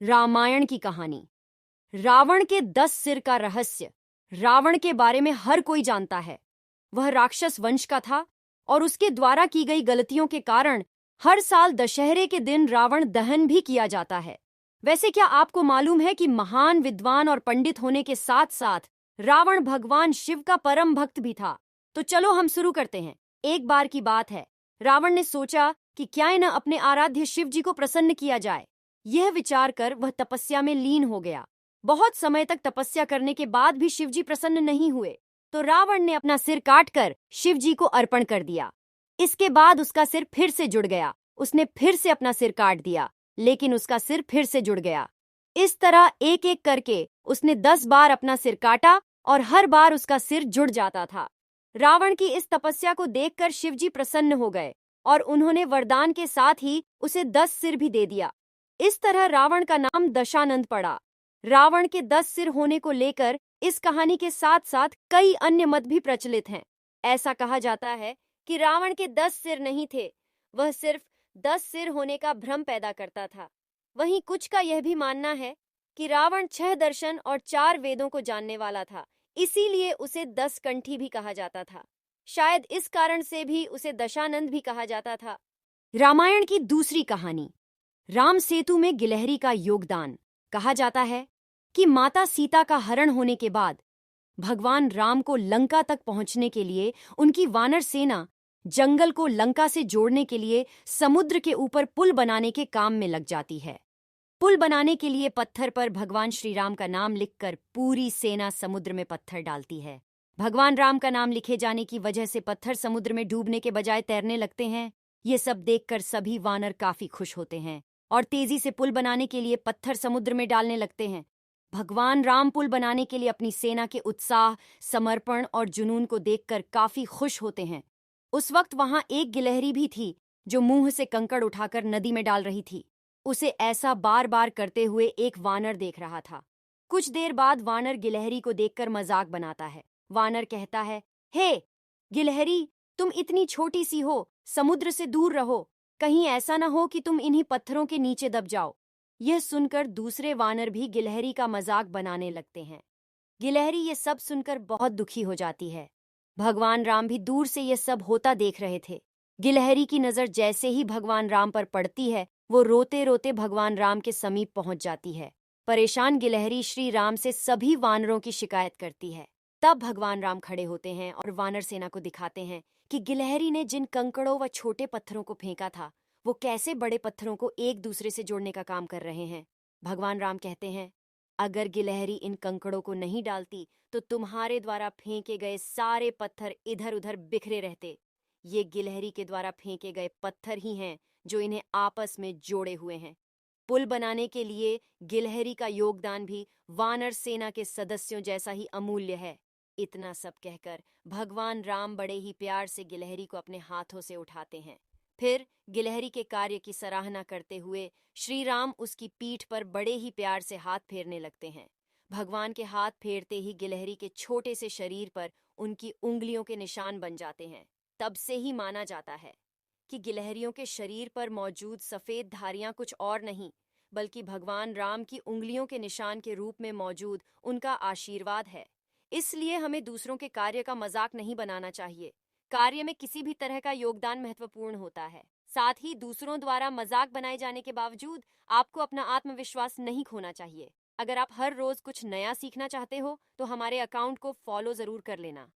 रामायण की कहानी। रावण के 10 सिर का रहस्य। रावण के बारे में हर कोई जानता है। वह राक्षस वंश का था और उसके द्वारा की गई गलतियों के कारण हर साल दशहरे के दिन रावण दहन भी किया जाता है। वैसे क्या आपको मालूम है कि महान विद्वान और पंडित होने के साथ साथ रावण भगवान शिव का परम भक्त भी था? तो चलो हम शुरू करते हैं। एक बार की बात है, रावण ने सोचा कि क्यों न अपने आराध्य शिव जी को प्रसन्न किया जाए। यह विचार कर वह तपस्या में लीन हो गया। बहुत समय तक तपस्या करने के बाद भी शिवजी प्रसन्न नहीं हुए, तो रावण ने अपना सिर काटकर शिवजी को अर्पण कर दिया। इसके बाद उसका सिर फिर से जुड़ गया। उसने फिर से अपना सिर काट दिया, लेकिन उसका सिर फिर से जुड़ गया। इस तरह एक एक करके उसने 10 बार अपना सिर काटा और हर बार उसका सिर जुड़ जाता था। रावण की इस तपस्या को देखकर शिवजी प्रसन्न हो गए और उन्होंने वरदान के साथ ही उसे 10 सिर भी दे दिया। इस तरह रावण का नाम दशानंद पड़ा। रावण के 10 सिर होने को लेकर इस कहानी के साथ साथ कई अन्य मत भी प्रचलित हैं। ऐसा कहा जाता है कि रावण के 10 सिर नहीं थे, वह सिर्फ 10 सिर होने का भ्रम पैदा करता था। वहीं कुछ का यह भी मानना है कि रावण 6 दर्शन और 4 वेदों को जानने वाला था, इसीलिए उसे 10 कंठी भी कहा जाता था। शायद इस कारण से भी उसे दशानंद भी कहा जाता था। रामायण की दूसरी कहानी, राम सेतु में गिलहरी का योगदान। कहा जाता है कि माता सीता का हरण होने के बाद भगवान राम को लंका तक पहुंचने के लिए उनकी वानर सेना जंगल को लंका से जोड़ने के लिए समुद्र के ऊपर पुल बनाने के काम में लग जाती है। पुल बनाने के लिए पत्थर पर भगवान श्री राम का नाम लिखकर पूरी सेना समुद्र में पत्थर डालती है। भगवान राम का नाम लिखे जाने की वजह से पत्थर समुद्र में डूबने के बजाय तैरने लगते हैं। ये सब देखकर सभी वानर काफी खुश होते हैं और तेजी से पुल बनाने के लिए पत्थर समुद्र में डालने लगते हैं। भगवान राम पुल बनाने के लिए अपनी सेना के उत्साह, समर्पण और जुनून को देखकर काफी खुश होते हैं। उस वक्त वहां एक गिलहरी भी थी जो मुंह से कंकड़ उठाकर नदी में डाल रही थी। उसे ऐसा बार बार करते हुए एक वानर देख रहा था। कुछ देर बाद वानर गिलहरी को देखकर मजाक बनाता है। वानर कहता है, हे गिलहरी, तुम इतनी छोटी सी हो, समुद्र से दूर रहो, कहीं ऐसा न हो कि तुम इन्हीं पत्थरों के नीचे दब जाओ। यह सुनकर दूसरे वानर भी गिलहरी का मजाक बनाने लगते हैं। गिलहरी ये सब सुनकर बहुत दुखी हो जाती है। भगवान राम भी दूर से ये सब होता देख रहे थे। गिलहरी की नजर जैसे ही भगवान राम पर पड़ती है, वो रोते रोते भगवान राम के समीप पहुंच जाती है। परेशान गिलहरी श्री राम से सभी वानरों की शिकायत करती है। तब भगवान राम खड़े होते हैं और वानर सेना को दिखाते हैं कि गिलहरी ने जिन कंकड़ों व छोटे पत्थरों को फेंका था, वो कैसे बड़े पत्थरों को एक दूसरे से जोड़ने का काम कर रहे हैं। भगवान राम कहते हैं, अगर गिलहरी इन कंकड़ों को नहीं डालती तो तुम्हारे द्वारा फेंके गए सारे पत्थर इधर उधर बिखरे रहते। ये गिलहरी के द्वारा फेंके गए पत्थर ही हैं जो इन्हें आपस में जोड़े हुए हैं। पुल बनाने के लिए गिलहरी का योगदान भी वानर सेना के सदस्यों जैसा ही अमूल्य है। इतना सब कहकर भगवान राम बड़े ही प्यार से गिलहरी को अपने हाथों से उठाते हैं। फिर गिलहरी के कार्य की सराहना करते हुए श्री राम उसकी पीठ पर बड़े ही प्यार से हाथ फेरने लगते हैं। भगवान के हाथ फेरते ही गिलहरी के छोटे से शरीर पर उनकी उंगलियों के निशान बन जाते हैं। तब से ही माना जाता है कि गिलहरियों के शरीर पर मौजूद सफेद धारियां कुछ और नहीं, बल्कि भगवान राम की उंगलियों के निशान के रूप में मौजूद उनका आशीर्वाद है। इसलिए हमें दूसरों के कार्य का मजाक नहीं बनाना चाहिए। कार्य में किसी भी तरह का योगदान महत्वपूर्ण होता है। साथ ही दूसरों द्वारा मजाक बनाए जाने के बावजूद आपको अपना आत्मविश्वास नहीं खोना चाहिए। अगर आप हर रोज कुछ नया सीखना चाहते हो तो हमारे अकाउंट को फॉलो जरूर कर लेना।